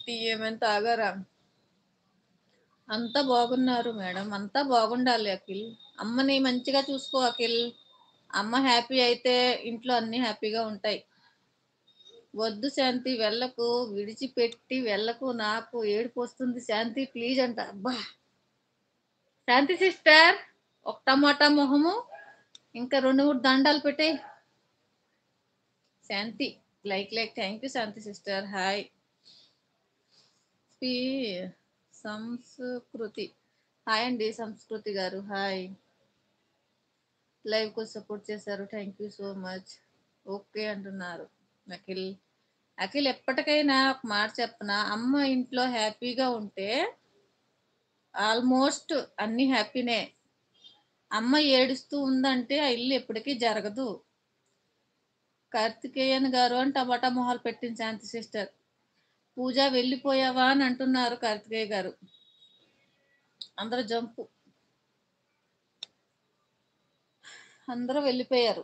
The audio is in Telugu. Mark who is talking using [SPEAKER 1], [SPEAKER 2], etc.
[SPEAKER 1] టీ ఏమైనా తాగారా? అంతా బాగున్నారు మేడం. అంతా బాగుండాలి అఖిల్. అమ్మని మంచిగా చూసుకో అఖిల్. అమ్మ హ్యాపీ అయితే ఇంట్లో అన్నీ హ్యాపీగా ఉంటాయి. వద్దు శాంతి వెళ్ళకు, విడిచిపెట్టి వెళ్ళకు, నాకు ఏడుపు వస్తుంది శాంతి ప్లీజ్ అంట. అబ్బా శాంతి సిస్టర్, ఒక టమాటా మొహము, ఇంకా 2, 3 దండాలు పెట్టే Shanti. Like thank you Shanti sister. Hi P Sanskriti. Hi అండి సంస్కృతి గారు. హాయ్. లైవ్ కు సపోర్ట్ చేశారు, thank you so much. Okay అంటున్నారు అఖిల్. అఖిల్ ఎప్పటికైనా ఒక మాట చెప్పనా, అమ్మ ఇంట్లో హ్యాపీగా ఉంటే ఆల్మోస్ట్ అన్ని హ్యాపీనే. అమ్మ ఏడుస్తూ ఉందంటే ఆ ఇల్లు ఎప్పటికీ జరగదు. కార్తికేయన్ గారు అని టమాటా మొహాలు పెట్టింది శాంతి సిస్టర్. పూజ వెళ్ళిపోయావా అని అంటున్నారు కార్తికేయ గారు. అందరూ జంపు, అందరూ వెళ్ళిపోయారు.